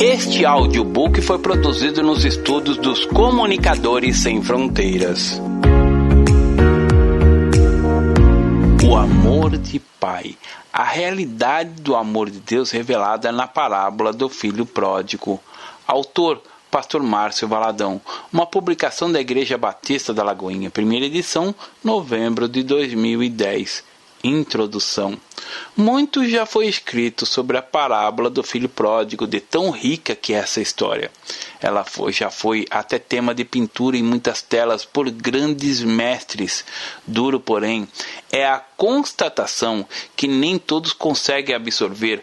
Este audiobook foi produzido nos estúdios dos Comunicadores Sem Fronteiras. O amor de pai. A realidade do amor de Deus revelada na parábola do filho pródigo. Autor: Pastor Márcio Valadão. Uma publicação da Igreja Batista da Lagoinha, primeira edição, novembro de 2010. Introdução. Muito já foi escrito sobre a parábola do filho pródigo, de tão rica que é essa história. Ela já foi até tema de pintura em muitas telas por grandes mestres. Duro, porém, é a constatação que nem todos conseguem absorver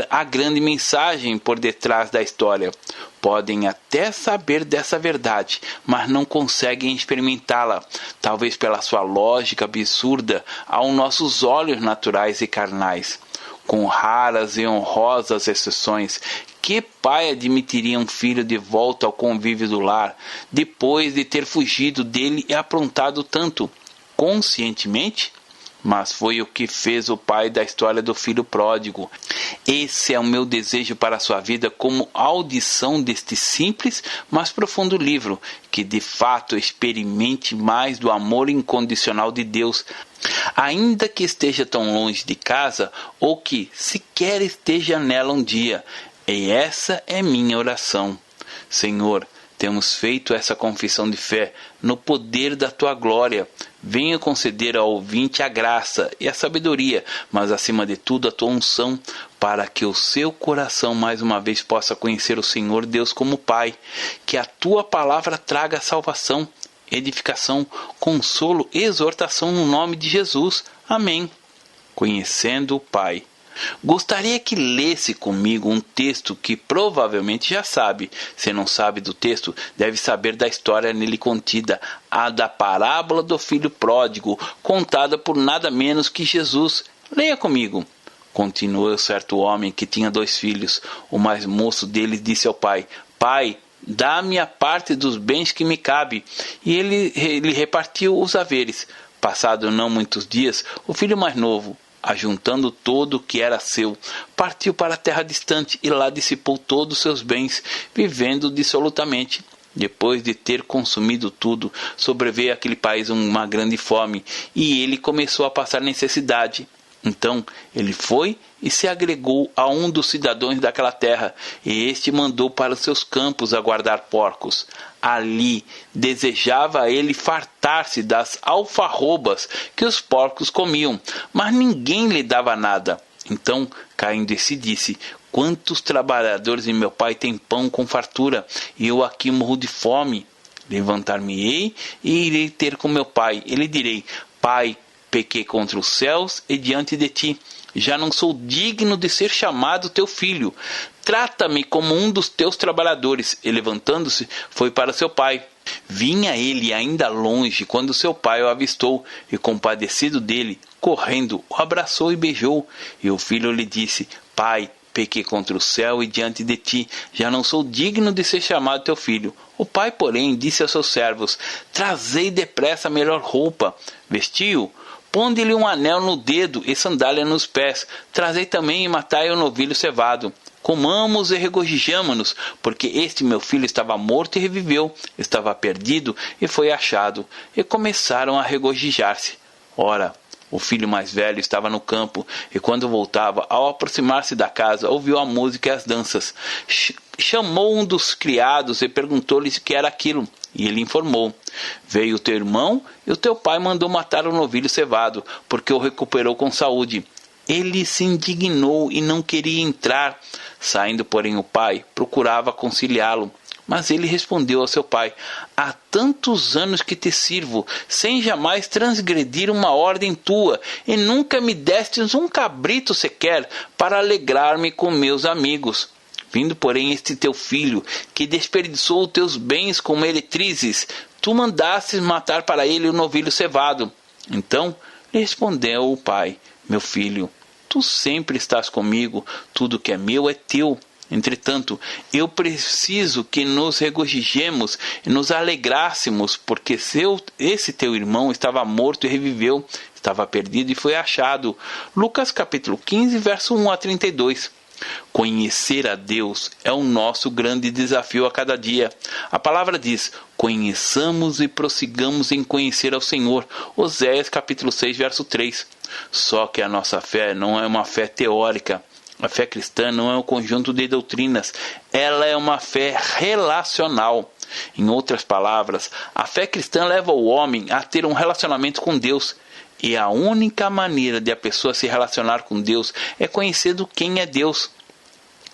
a grande mensagem por detrás da história. Podem até saber dessa verdade, mas não conseguem experimentá-la, talvez pela sua lógica absurda aos nossos olhos naturais e carnais. Com raras e honrosas exceções, que pai admitiria um filho de volta ao convívio do lar, depois de ter fugido dele e aprontado tanto, conscientemente? Mas foi o que fez o pai da história do filho pródigo. Esse é o meu desejo para a sua vida como audição deste simples, mas profundo livro, que de fato experimente mais do amor incondicional de Deus, ainda que esteja tão longe de casa ou que sequer esteja nela um dia. E essa é minha oração. Senhor, temos feito essa confissão de fé no poder da Tua glória. Venha conceder ao ouvinte a graça e a sabedoria, mas acima de tudo a Tua unção, para que o seu coração mais uma vez possa conhecer o Senhor Deus como Pai. Que a Tua palavra traga salvação, edificação, consolo e exortação no nome de Jesus. Amém. Conhecendo o Pai. Gostaria que lesse comigo um texto que provavelmente já sabe. Se não sabe do texto, deve saber da história nele contida, a da parábola do filho pródigo, contada por nada menos que Jesus. Leia comigo. Continuou certo homem que tinha 2 filhos. O mais moço deles disse ao pai: Pai, dá-me a parte dos bens que me cabe. E ele repartiu os haveres. Passado não muitos dias, o filho mais novo, ajuntando todo o que era seu, partiu para a terra distante e lá dissipou todos os seus bens, vivendo dissolutamente. Depois de ter consumido tudo, sobreveio àquele país uma grande fome, e ele começou a passar necessidade. Então ele foi e se agregou a um dos cidadãos daquela terra, e este mandou para os seus campos a guardar porcos. Ali desejava ele fartar-se das alfarrobas que os porcos comiam, mas ninguém lhe dava nada. Então, caindo em si, disse: Quantos trabalhadores em meu pai têm pão com fartura, e eu aqui morro de fome? Levantar-me-ei e irei ter com meu pai, e lhe direi: Pai, pequei contra os céus e diante de ti. Já não sou digno de ser chamado teu filho. Trata-me como um dos teus trabalhadores. E levantando-se, foi para seu pai. Vinha ele ainda longe quando seu pai o avistou, e compadecido dele, correndo, o abraçou e beijou. E o filho lhe disse: Pai, pequei contra o céu e diante de ti, já não sou digno de ser chamado teu filho. O pai, porém, disse aos seus servos: Trazei depressa a melhor roupa, vestiu, ponde-lhe um anel no dedo e sandália nos pés. Trazei também e matai o novilho cevado. Comamos e regozijamo-nos, porque este meu filho estava morto e reviveu, estava perdido e foi achado. E começaram a regozijar-se. Ora, o filho mais velho estava no campo, e quando voltava, ao aproximar-se da casa, ouviu a música e as danças. Chamou um dos criados e perguntou-lhe o que era aquilo. E ele informou: Veio o teu irmão, e o teu pai mandou matar o novilho cevado, porque o recuperou com saúde. Ele se indignou e não queria entrar. Saindo, porém, o pai procurava conciliá-lo. Mas ele respondeu ao seu pai: Há tantos anos que te sirvo, sem jamais transgredir uma ordem tua, e nunca me destes um cabrito sequer, para alegrar-me com meus amigos. Vindo, porém, este teu filho, que desperdiçou teus bens com meretrizes, tu mandastes matar para ele o novilho cevado. Então lhe respondeu o pai: Meu filho, tu sempre estás comigo, tudo que é meu é teu. Entretanto, eu preciso que nos regozijemos e nos alegrássemos, porque esse teu irmão estava morto e reviveu, estava perdido e foi achado. Lucas capítulo 15, verso 1 a 32. Conhecer a Deus é o nosso grande desafio a cada dia. A palavra diz: conheçamos e prossigamos em conhecer ao Senhor. Oséias capítulo 6, verso 3. Só que a nossa fé não é uma fé teórica. A fé cristã não é um conjunto de doutrinas. Ela é uma fé relacional. Em outras palavras, a fé cristã leva o homem a ter um relacionamento com Deus. E a única maneira de a pessoa se relacionar com Deus é conhecendo quem é Deus.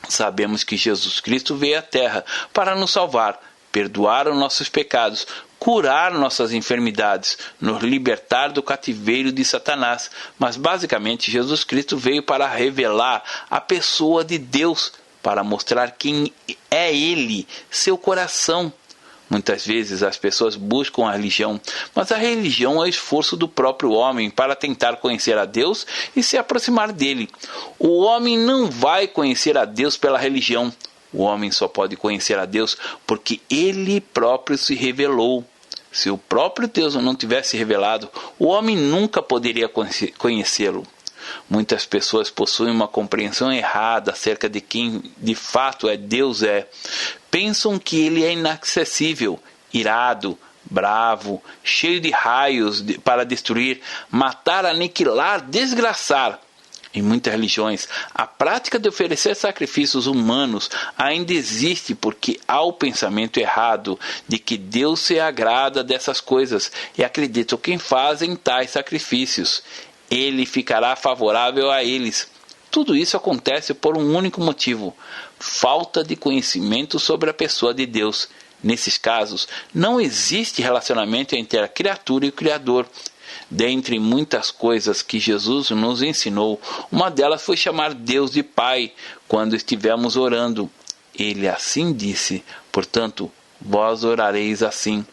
Sabemos que Jesus Cristo veio à Terra para nos salvar, perdoar os nossos pecados, curar nossas enfermidades, nos libertar do cativeiro de Satanás. Mas basicamente Jesus Cristo veio para revelar a pessoa de Deus, para mostrar quem é Ele, seu coração. Muitas vezes as pessoas buscam a religião, mas a religião é o esforço do próprio homem para tentar conhecer a Deus e se aproximar dele. O homem não vai conhecer a Deus pela religião. O homem só pode conhecer a Deus porque ele próprio se revelou. Se o próprio Deus não tivesse revelado, o homem nunca poderia conhecê-lo. Muitas pessoas possuem uma compreensão errada acerca de quem de fato Deus é. Pensam que ele é inacessível, irado, bravo, cheio de raios para destruir, matar, aniquilar, desgraçar. Em muitas religiões, a prática de oferecer sacrifícios humanos ainda existe porque há o pensamento errado de que Deus se agrada dessas coisas e acreditam que quem fazem tais sacrifícios, Ele ficará favorável a eles. Tudo isso acontece por um único motivo: falta de conhecimento sobre a pessoa de Deus. Nesses casos, não existe relacionamento entre a criatura e o Criador. Dentre muitas coisas que Jesus nos ensinou, uma delas foi chamar Deus de Pai quando estivermos orando. Ele assim disse: portanto, vós orareis assim: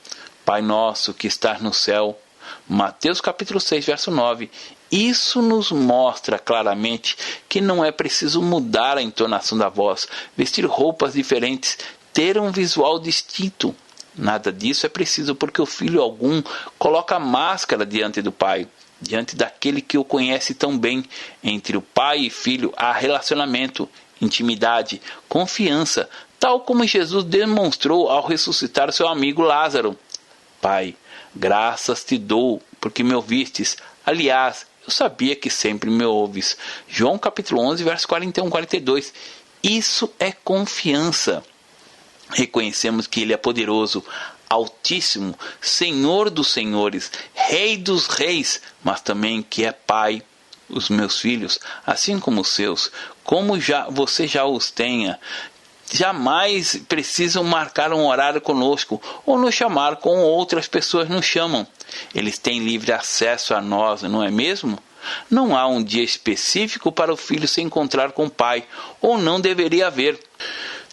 Pai nosso que estás no céu. Mateus capítulo 6, verso 9. Isso nos mostra claramente que não é preciso mudar a entonação da voz, vestir roupas diferentes, ter um visual distinto. Nada disso é preciso porque o filho algum coloca máscara diante do pai, diante daquele que o conhece tão bem. Entre o pai e filho há relacionamento, intimidade, confiança, tal como Jesus demonstrou ao ressuscitar seu amigo Lázaro. Pai, graças te dou porque me ouvistes. Aliás, eu sabia que sempre me ouves. João capítulo 11, verso 41 e 42. Isso é confiança. Reconhecemos que Ele é poderoso, Altíssimo, Senhor dos senhores, Rei dos reis, mas também que é Pai. Os meus filhos, assim como os seus, como você já os tenha, jamais precisam marcar um horário conosco ou nos chamar como outras pessoas nos chamam. Eles têm livre acesso a nós, não é mesmo? Não há um dia específico para o filho se encontrar com o pai, ou não deveria haver.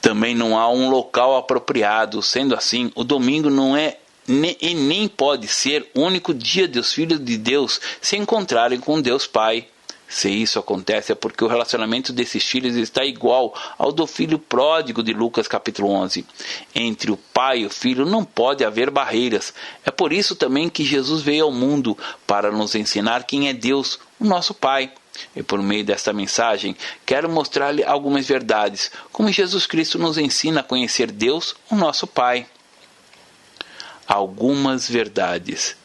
Também não há um local apropriado. Sendo assim, o domingo não é e nem pode ser o único dia dos filhos de Deus se encontrarem com Deus Pai. Se isso acontece é porque o relacionamento desses filhos está igual ao do filho pródigo de Lucas capítulo 11. Entre o pai e o filho não pode haver barreiras. É por isso também que Jesus veio ao mundo, para nos ensinar quem é Deus, o nosso Pai. E por meio desta mensagem, quero mostrar-lhe algumas verdades, como Jesus Cristo nos ensina a conhecer Deus, o nosso Pai. Algumas verdades.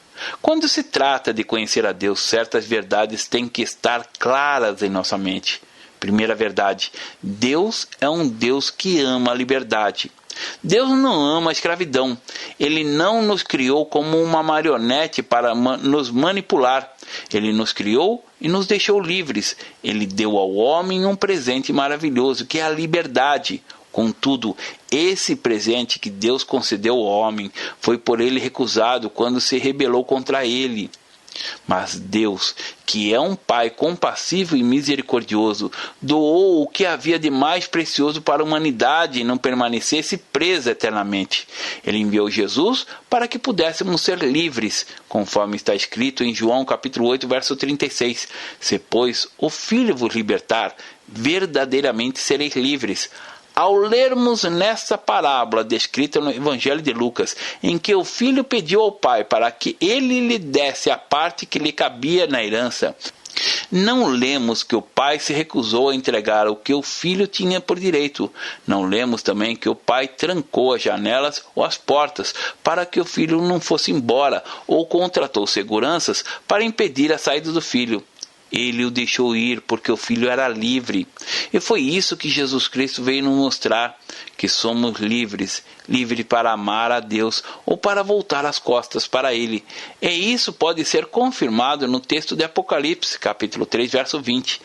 Quando se trata de conhecer a Deus, certas verdades têm que estar claras em nossa mente. Primeira verdade: Deus é um Deus que ama a liberdade. Deus não ama a escravidão. Ele não nos criou como uma marionete para nos manipular. Ele nos criou e nos deixou livres. Ele deu ao homem um presente maravilhoso, que é a liberdade. Contudo, esse presente que Deus concedeu ao homem foi por ele recusado quando se rebelou contra ele. Mas Deus, que é um Pai compassivo e misericordioso, doou o que havia de mais precioso para a humanidade e não permanecesse presa eternamente. Ele enviou Jesus para que pudéssemos ser livres, conforme está escrito em João capítulo 8, verso 36. Se, pois, o Filho vos libertar, verdadeiramente sereis livres. Ao lermos nesta parábola descrita no Evangelho de Lucas, em que o filho pediu ao pai para que ele lhe desse a parte que lhe cabia na herança, Não lemos que o pai se recusou a entregar o que o filho tinha por direito. Não lemos também que o pai trancou as janelas ou as portas para que o filho não fosse embora ou contratou seguranças para impedir a saída do filho. Ele o deixou ir porque o filho era livre. E foi isso que Jesus Cristo veio nos mostrar, que somos livres, livres para amar a Deus ou para voltar as costas para Ele. E isso pode ser confirmado no texto de Apocalipse, capítulo 3, verso 20.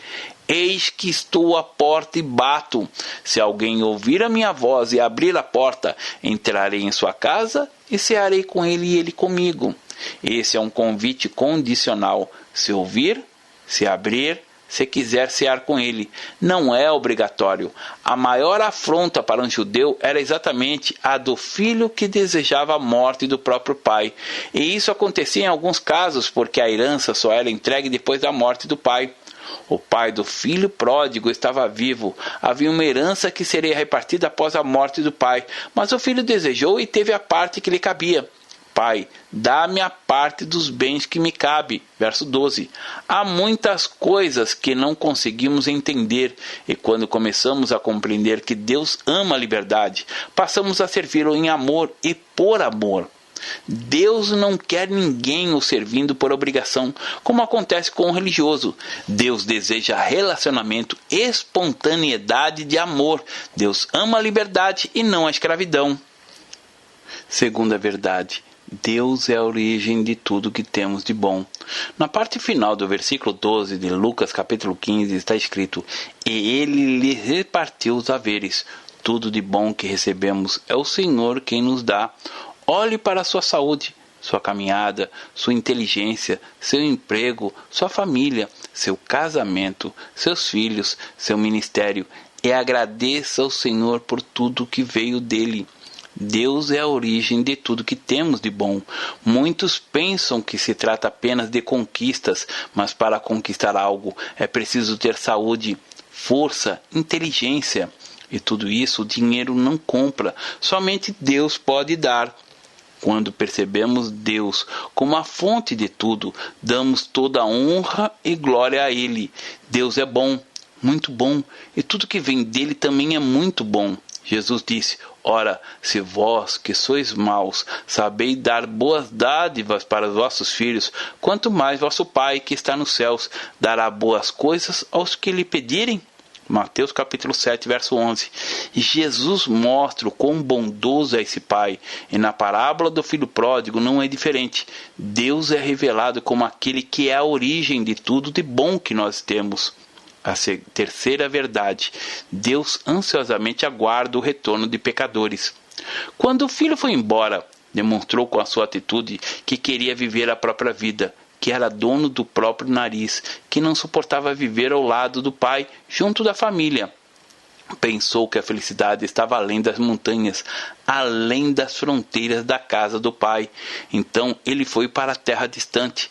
Eis que estou à porta e bato. Se alguém ouvir a minha voz e abrir a porta, entrarei em sua casa e cearei com ele e ele comigo. Esse é um convite condicional. Se ouvir, se abrir, se quiser cear com ele. Não é obrigatório. A maior afronta para um judeu era exatamente a do filho que desejava a morte do próprio pai. E isso acontecia em alguns casos porque a herança só era entregue depois da morte do pai. O pai do filho pródigo estava vivo. Havia uma herança que seria repartida após a morte do pai, mas o filho desejou e teve a parte que lhe cabia. Pai, dá-me a parte dos bens que me cabe. Verso 12. Há muitas coisas que não conseguimos entender, e quando começamos a compreender que Deus ama a liberdade, passamos a servi-lo em amor e por amor. Deus não quer ninguém o servindo por obrigação, como acontece com o religioso. Deus deseja relacionamento, espontaneidade de amor. Deus ama a liberdade e não a escravidão. Segunda verdade. Deus é a origem de tudo que temos de bom. Na parte final do versículo 12 de Lucas capítulo 15 está escrito: E ele lhe repartiu os haveres. Tudo de bom que recebemos é o Senhor quem nos dá. Olhe para a sua saúde, sua caminhada, sua inteligência, seu emprego, sua família, seu casamento, seus filhos, seu ministério, e agradeça ao Senhor por tudo que veio dele. Deus é a origem de tudo que temos de bom. Muitos pensam que se trata apenas de conquistas, mas para conquistar algo é preciso ter saúde, força, inteligência. E tudo isso o dinheiro não compra, somente Deus pode dar. Quando percebemos Deus como a fonte de tudo, damos toda a honra e glória a Ele. Deus é bom, muito bom, e tudo que vem dele também é muito bom. Jesus disse: Ora, se vós, que sois maus, sabeis dar boas dádivas para os vossos filhos, quanto mais vosso Pai, que está nos céus, dará boas coisas aos que lhe pedirem? Mateus capítulo 7, verso 11. Jesus mostra o quão bondoso é esse Pai, e na parábola do filho pródigo não é diferente. Deus é revelado como aquele que é a origem de tudo de bom que nós temos. A terceira verdade: Deus ansiosamente aguarda o retorno de pecadores. Quando o filho foi embora, demonstrou com a sua atitude que queria viver a própria vida, que era dono do próprio nariz, que não suportava viver ao lado do pai, junto da família. Pensou que a felicidade estava além das montanhas, além das fronteiras da casa do pai. Então ele foi para a terra distante.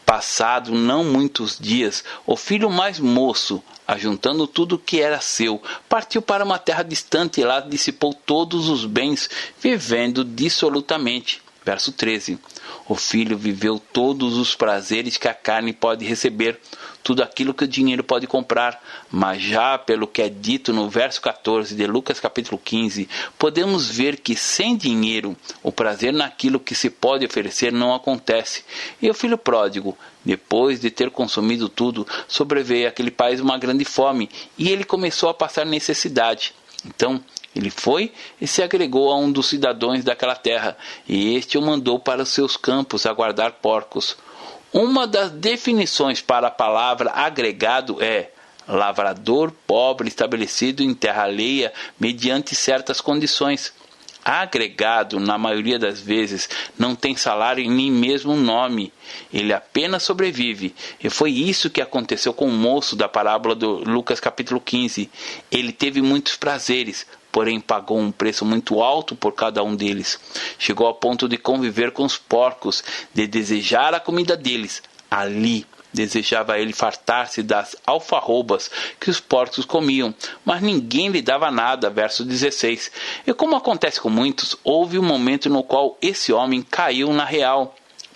Passado não muitos dias, o filho mais moço, ajuntando tudo o que era seu, partiu para uma terra distante e lá dissipou todos os bens, vivendo dissolutamente. Verso 13. O filho viveu todos os prazeres que a carne pode receber, tudo aquilo que o dinheiro pode comprar, mas já pelo que é dito no verso 14 de Lucas capítulo 15, podemos ver que sem dinheiro, o prazer naquilo que se pode oferecer não acontece. E o filho pródigo, depois de ter consumido tudo, sobreveio àquele país uma grande fome, e ele começou a passar necessidade. Então, ele foi e se agregou a um dos cidadãos daquela terra, e este o mandou para os seus campos a guardar porcos. Uma das definições para a palavra agregado é lavrador pobre estabelecido em terra alheia mediante certas condições. Agregado, na maioria das vezes, não tem salário e nem mesmo nome. Ele apenas sobrevive. E foi isso que aconteceu com o moço da parábola do Lucas capítulo 15. Ele teve muitos prazeres, porém pagou um preço muito alto por cada um deles. Chegou ao ponto de conviver com os porcos, de desejar a comida deles. Ali desejava ele fartar-se das alfarrobas que os porcos comiam, mas ninguém lhe dava nada. Verso 16. E como acontece com muitos, houve um momento no qual esse homem caiu na real.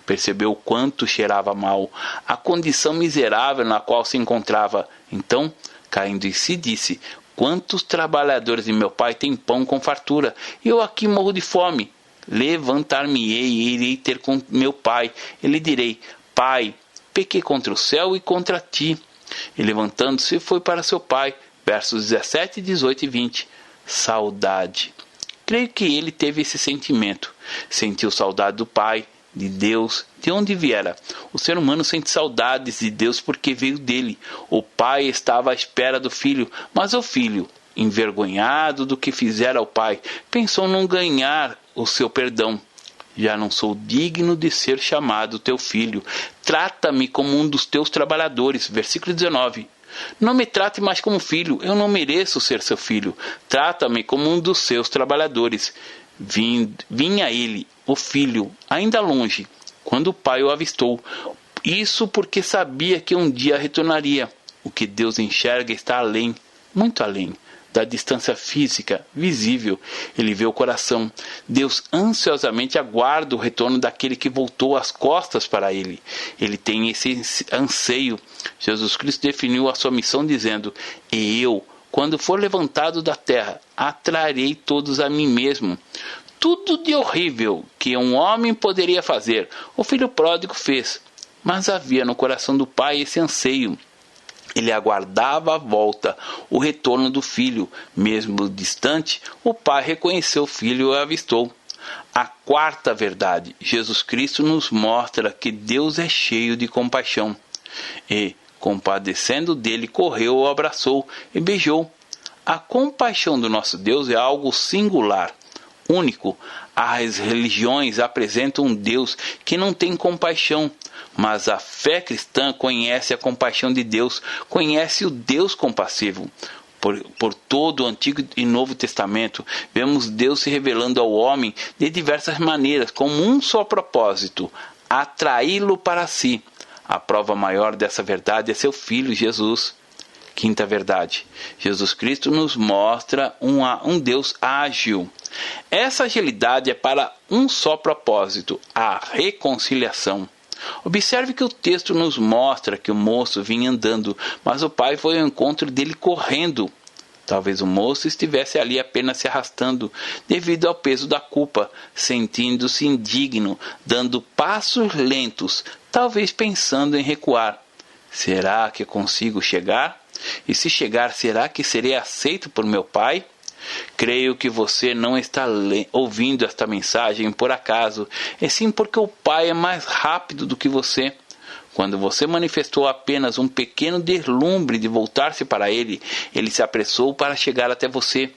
Percebeu o quanto cheirava mal, a condição miserável na qual se encontrava. Então, caindo em si, disse: quantos trabalhadores de meu pai têm pão com fartura, e eu aqui morro de fome? Levantar-me-ei e irei ter com meu pai, e lhe direi: Pai, pequei contra o céu e contra ti. E levantando-se foi para seu pai. Versos 17, 18 e 20. Saudade. Creio que ele teve esse sentimento. Sentiu saudade do pai, de Deus, de onde viera. O ser humano sente saudades de Deus porque veio dele. O pai estava à espera do filho, mas o filho, envergonhado do que fizera ao pai, pensou não ganhar o seu perdão. Já não sou digno de ser chamado teu filho. Trata-me como um dos teus trabalhadores. Versículo 19. Não me trate mais como filho, eu não mereço ser seu filho. Trata-me como um dos seus trabalhadores. Vinha ele, o filho, ainda longe, quando o pai o avistou. Isso porque sabia que um dia retornaria. O que Deus enxerga está além, muito além, da distância física, visível. Ele vê o coração. Deus ansiosamente aguarda o retorno daquele que voltou as costas para ele. Ele tem esse anseio. Jesus Cristo definiu a sua missão dizendo: e eu, quando for levantado da terra, atrairei todos a mim mesmo. Tudo de horrível que um homem poderia fazer, o filho pródigo fez. Mas havia no coração do pai esse anseio. Ele aguardava a volta, o retorno do filho. Mesmo distante, o pai reconheceu o filho e o avistou. A quarta verdade: Jesus Cristo nos mostra que Deus é cheio de compaixão. E, compadecendo dele, correu, o abraçou e beijou. A compaixão do nosso Deus é algo singular, único. As religiões apresentam um Deus que não tem compaixão, mas a fé cristã conhece a compaixão de Deus, conhece o Deus compassivo. Por todo o Antigo e Novo Testamento, vemos Deus se revelando ao homem de diversas maneiras, com um só propósito: atraí-lo para si. A prova maior dessa verdade é seu Filho Jesus. Quinta verdade: Jesus Cristo nos mostra um Deus ágil. Essa agilidade é para um só propósito: a reconciliação. Observe que o texto nos mostra que o moço vinha andando, mas o pai foi ao encontro dele correndo. Talvez o moço estivesse ali apenas se arrastando, devido ao peso da culpa, sentindo-se indigno, dando passos lentos, talvez pensando em recuar. Será que consigo chegar? E se chegar, será que serei aceito por meu pai? Creio que você não está ouvindo esta mensagem por acaso, e sim porque o Pai é mais rápido do que você. Quando você manifestou apenas um pequeno deslumbre de voltar-se para Ele, Ele se apressou para chegar até você.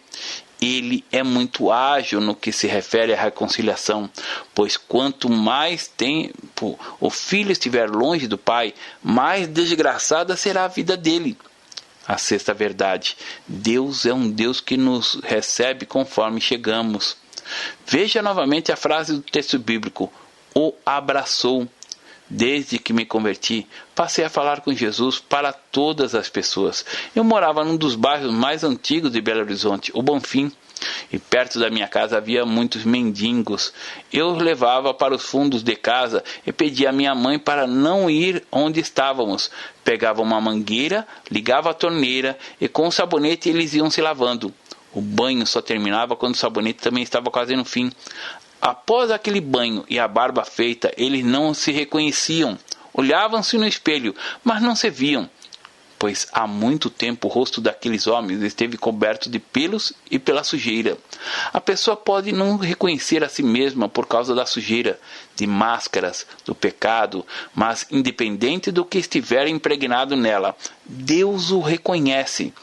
Ele é muito ágil no que se refere à reconciliação, pois quanto mais tempo o filho estiver longe do Pai, mais desgraçada será a vida dele. A sexta verdade: Deus é um Deus que nos recebe conforme chegamos. Veja novamente a frase do texto bíblico: o abraçou. Desde que me converti, passei a falar com Jesus para todas as pessoas. Eu morava num dos bairros mais antigos de Belo Horizonte, o Bonfim, e perto da minha casa havia muitos mendigos. Eu os levava para os fundos de casa e pedia à minha mãe para não ir onde estávamos. Pegava uma mangueira, ligava a torneira e com o sabonete eles iam se lavando. O banho só terminava quando o sabonete também estava quase no fim. Após aquele banho e a barba feita, eles não se reconheciam. Olhavam-se no espelho, mas não se viam, pois há muito tempo o rosto daqueles homens esteve coberto de pelos e pela sujeira. A pessoa pode não reconhecer a si mesma por causa da sujeira, de máscaras, do pecado, mas independente do que estiver impregnado nela, Deus o reconhece.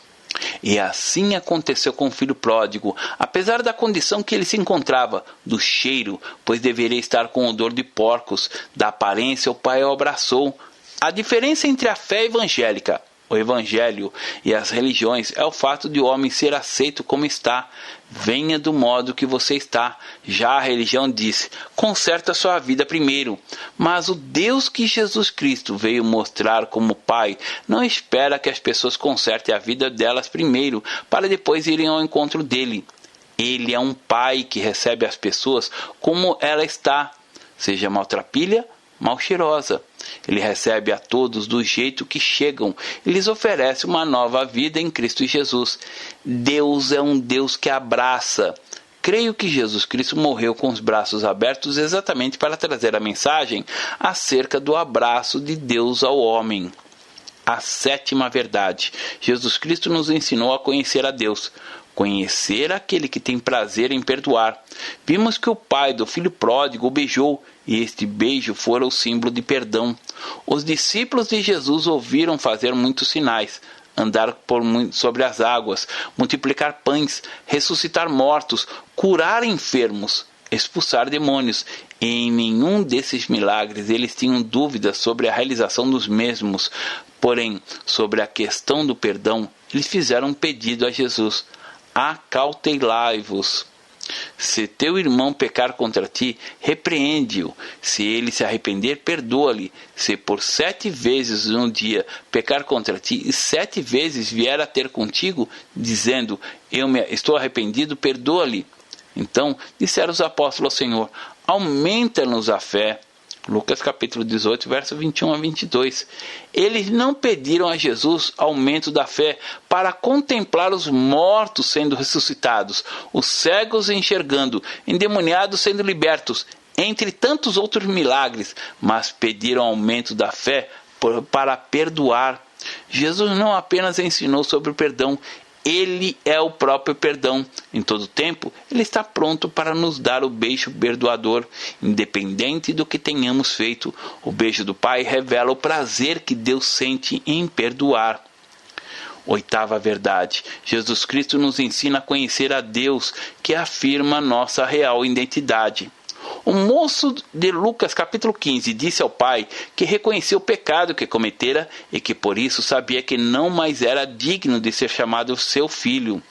E assim aconteceu com o filho pródigo, apesar da condição que ele se encontrava, do cheiro, pois deveria estar com odor de porcos, da aparência o pai o abraçou. A diferença entre a fé evangélica, o evangelho e as religiões é o fato de o homem ser aceito como está. Venha do modo que você está. Já a religião diz: conserta sua vida primeiro. Mas o Deus que Jesus Cristo veio mostrar como Pai não espera que as pessoas consertem a vida delas primeiro, para depois irem ao encontro dele. Ele é um Pai que recebe as pessoas como ela está, seja maltrapilha, mal cheirosa. Ele recebe a todos do jeito que chegam e lhes oferece uma nova vida em Cristo Jesus. Deus é um Deus que abraça. Creio que Jesus Cristo morreu com os braços abertos exatamente para trazer a mensagem acerca do abraço de Deus ao homem. A sétima verdade. Jesus Cristo nos ensinou a conhecer a Deus. Conhecer aquele que tem prazer em perdoar. Vimos que o pai do filho pródigo o beijou, e este beijo fora o símbolo de perdão. Os discípulos de Jesus ouviram fazer muitos sinais. Andar sobre as águas, multiplicar pães, ressuscitar mortos, curar enfermos, expulsar demônios. E em nenhum desses milagres eles tinham dúvidas sobre a realização dos mesmos. Porém, sobre a questão do perdão, eles fizeram um pedido a Jesus: acautelai-vos. Se teu irmão pecar contra ti, repreende-o. Se ele se arrepender, perdoa-lhe. Se por 7 vezes no dia pecar contra ti, e 7 vezes vier a ter contigo, dizendo, estou arrependido, perdoa-lhe. Então disseram os apóstolos ao Senhor: aumenta-nos a fé. Lucas capítulo 18, verso 21 a 22. Eles não pediram a Jesus aumento da fé para contemplar os mortos sendo ressuscitados, os cegos enxergando, endemoniados sendo libertos, entre tantos outros milagres, mas pediram aumento da fé para perdoar. Jesus não apenas ensinou sobre o perdão, ele é o próprio perdão. Em todo tempo, ele está pronto para nos dar o beijo perdoador, independente do que tenhamos feito. O beijo do Pai revela o prazer que Deus sente em perdoar. Oitava verdade. Jesus Cristo nos ensina a conhecer a Deus, que afirma nossa real identidade. O moço de Lucas capítulo 15 disse ao pai que reconheceu o pecado que cometera e que por isso sabia que não mais era digno de ser chamado seu filho,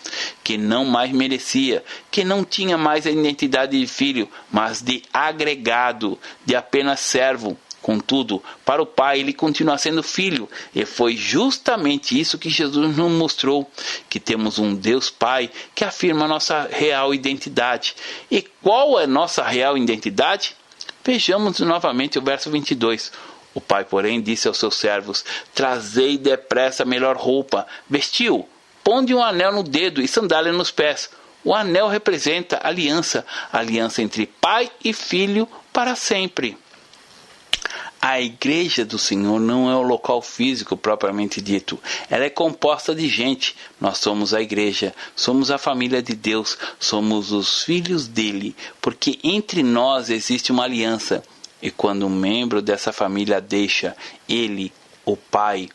que não mais merecia, que não tinha mais a identidade de filho, mas de agregado, de apenas servo. Contudo, para o Pai ele continua sendo filho, e foi justamente isso que Jesus nos mostrou, que temos um Deus Pai que afirma nossa real identidade. E qual é nossa real identidade? Vejamos novamente o verso 22. O Pai, porém, disse aos seus servos: trazei depressa a melhor roupa, vestiu, ponde um anel no dedo e sandália nos pés. O anel representa a aliança entre Pai e Filho para sempre. A igreja do Senhor não é o local físico propriamente dito. Ela é composta de gente. Nós somos a igreja, somos a família de Deus, somos os filhos dele, porque entre nós existe uma aliança. E quando um membro dessa família deixa ele, o Pai,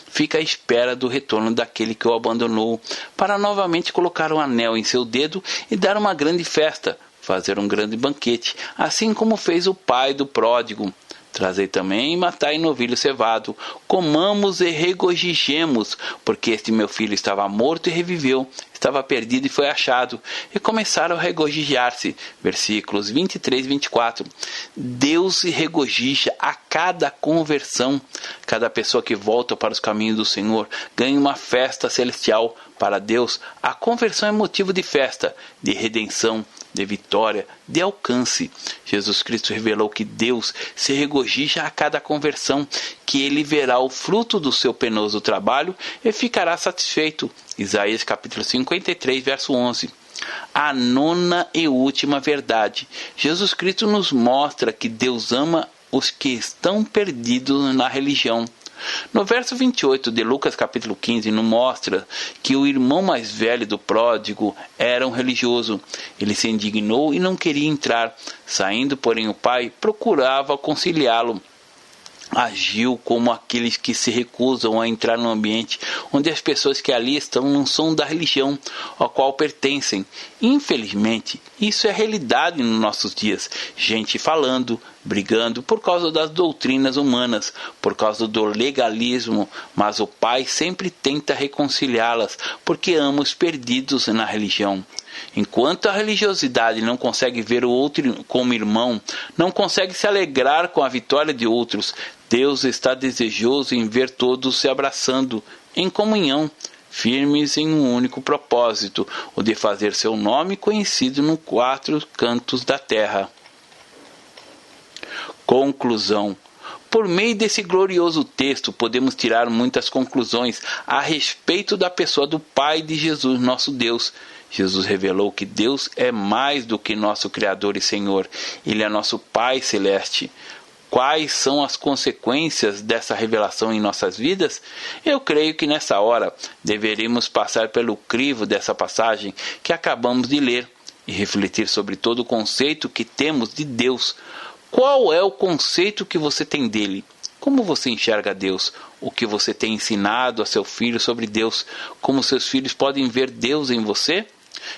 fica à espera do retorno daquele que o abandonou, para novamente colocar um anel em seu dedo e dar uma grande festa, fazer um grande banquete, assim como fez o pai do pródigo. Trazei também e matai novilho cevado, comamos e regozijemos, porque este meu filho estava morto e reviveu, estava perdido e foi achado. E começaram a regozijar-se. Versículos 23 e 24. Deus se regozija a cada conversão. Cada pessoa que volta para os caminhos do Senhor ganha uma festa celestial. Para Deus, a conversão é motivo de festa, de redenção, de vitória, de alcance. Jesus Cristo revelou que Deus se regozija a cada conversão, que ele verá o fruto do seu penoso trabalho e ficará satisfeito. Isaías capítulo 53, verso 11. A nona e última verdade. Jesus Cristo nos mostra que Deus ama os que estão perdidos na religião. No verso 28 de Lucas capítulo 15 nos mostra que o irmão mais velho do pródigo era um religioso. Ele se indignou e não queria entrar. Saindo, porém, o pai procurava conciliá-lo. Agiu como aqueles que se recusam a entrar no ambiente onde as pessoas que ali estão não são da religião ao qual pertencem. Infelizmente, isso é realidade nos nossos dias. Gente falando, brigando por causa das doutrinas humanas, por causa do legalismo, mas o Pai sempre tenta reconciliá-las, porque ama os perdidos na religião. Enquanto a religiosidade não consegue ver o outro como irmão, não consegue se alegrar com a vitória de outros, Deus está desejoso em ver todos se abraçando em comunhão, firmes em um único propósito, o de fazer seu nome conhecido nos 4 cantos da terra. Conclusão. Por meio desse glorioso texto, podemos tirar muitas conclusões a respeito da pessoa do Pai de Jesus, nosso Deus. Jesus revelou que Deus é mais do que nosso Criador e Senhor. Ele é nosso Pai Celeste. Quais são as consequências dessa revelação em nossas vidas? Eu creio que nessa hora deveríamos passar pelo crivo dessa passagem que acabamos de ler e refletir sobre todo o conceito que temos de Deus. Qual é o conceito que você tem dele? Como você enxerga Deus? O que você tem ensinado a seu filho sobre Deus? Como seus filhos podem ver Deus em você?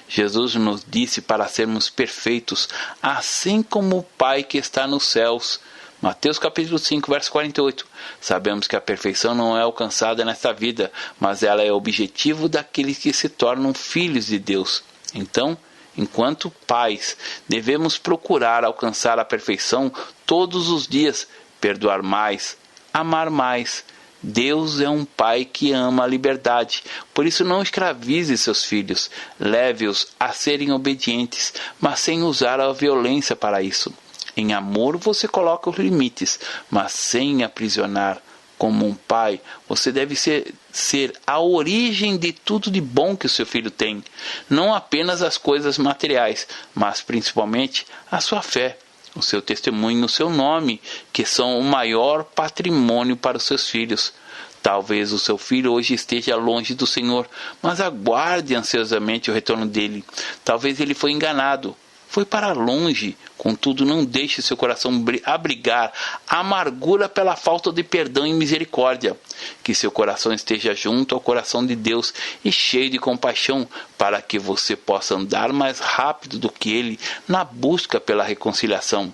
Jesus nos disse para sermos perfeitos, assim como o Pai que está nos céus. Mateus capítulo 5, verso 48. Sabemos que a perfeição não é alcançada nesta vida, mas ela é o objetivo daqueles que se tornam filhos de Deus. Então, enquanto pais, devemos procurar alcançar a perfeição todos os dias, perdoar mais, amar mais. Deus é um pai que ama a liberdade, por isso não escravize seus filhos, leve-os a serem obedientes, mas sem usar a violência para isso. Em amor você coloca os limites, mas sem aprisionar. Como um pai, você deve ser a origem de tudo de bom que o seu filho tem. Não apenas as coisas materiais, mas principalmente a sua fé, o seu testemunho, o seu nome, que são o maior patrimônio para os seus filhos. Talvez o seu filho hoje esteja longe do Senhor, mas aguarde ansiosamente o retorno dele. Talvez ele foi enganado. Foi para longe, contudo não deixe seu coração abrigar amargura pela falta de perdão e misericórdia. Que seu coração esteja junto ao coração de Deus e cheio de compaixão, para que você possa andar mais rápido do que ele na busca pela reconciliação.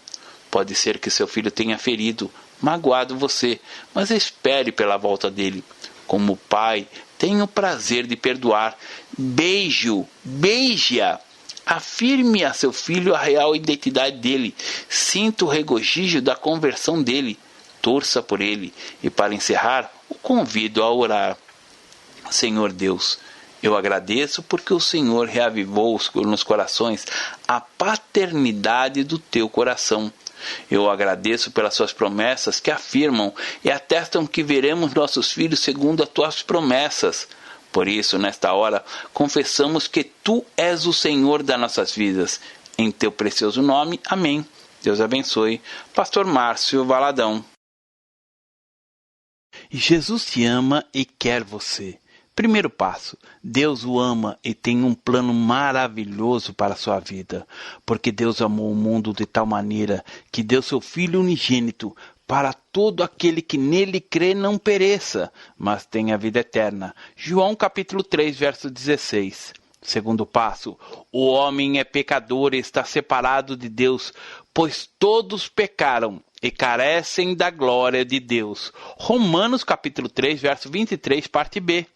Pode ser que seu filho tenha ferido, magoado você, mas espere pela volta dele. Como pai, tenha o prazer de perdoar. Beije-a. Afirme a seu filho a real identidade dele. Sinta o regozijo da conversão dele. Torça por ele. E para encerrar, o convido a orar. Senhor Deus, eu agradeço porque o Senhor reavivou nos corações a paternidade do teu coração. Eu agradeço pelas suas promessas que afirmam e atestam que veremos nossos filhos segundo as tuas promessas. Por isso, nesta hora, confessamos que Tu és o Senhor das nossas vidas. Em Teu precioso nome, amém. Deus abençoe. Pastor Márcio Valadão. Jesus te ama e quer você. Primeiro passo, Deus o ama e tem um plano maravilhoso para a sua vida, porque Deus amou o mundo de tal maneira que deu seu Filho unigênito para todo aquele que nele crê não pereça, mas tenha vida eterna. João capítulo 3, verso 16. Segundo passo, o homem é pecador e está separado de Deus, pois todos pecaram e carecem da glória de Deus. Romanos capítulo 3, verso 23, parte B.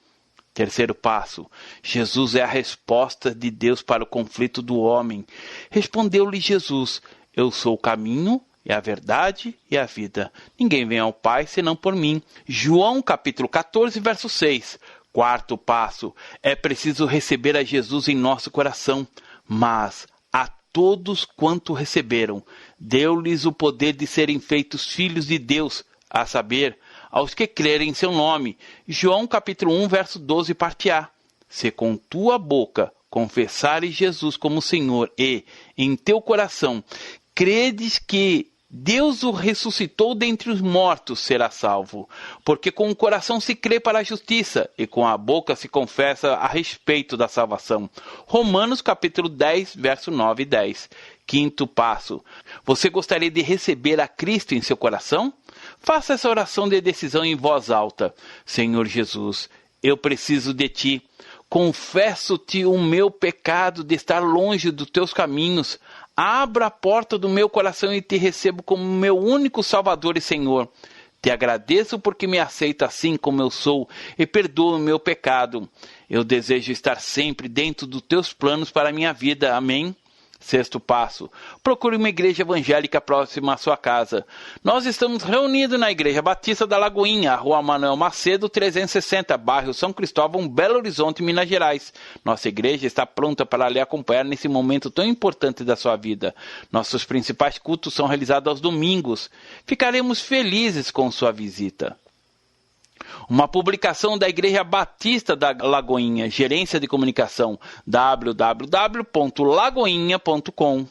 Terceiro passo, Jesus é a resposta de Deus para o conflito do homem. Respondeu-lhe Jesus, eu sou o caminho, e a verdade e a vida. Ninguém vem ao Pai senão por mim. João capítulo 14, verso 6. Quarto passo, é preciso receber a Jesus em nosso coração, mas a todos quanto receberam, deu-lhes o poder de serem feitos filhos de Deus, a saber, aos que crerem em seu nome. João capítulo 1, verso 12, parte A. Se com tua boca confessares Jesus como Senhor e, em teu coração, credes que Deus o ressuscitou dentre os mortos, será salvo. Porque com o coração se crê para a justiça, e com a boca se confessa a respeito da salvação. Romanos capítulo 10, verso 9 e 10. Quinto passo. Você gostaria de receber a Cristo em seu coração? Faça essa oração de decisão em voz alta. Senhor Jesus, eu preciso de Ti. Confesso-te o meu pecado de estar longe dos Teus caminhos. Abra a porta do meu coração e te recebo como meu único Salvador e Senhor. Te agradeço porque me aceita assim como eu sou e perdoa o meu pecado. Eu desejo estar sempre dentro dos teus planos para a minha vida. Amém. Sexto passo: procure uma igreja evangélica próxima à sua casa. Nós estamos reunidos na Igreja Batista da Lagoinha, Rua Manuel Macedo, 360, bairro São Cristóvão, Belo Horizonte, Minas Gerais. Nossa igreja está pronta para lhe acompanhar nesse momento tão importante da sua vida. Nossos principais cultos são realizados aos domingos. Ficaremos felizes com sua visita. Uma publicação da Igreja Batista da Lagoinha, Gerência de Comunicação, www.lagoinha.com.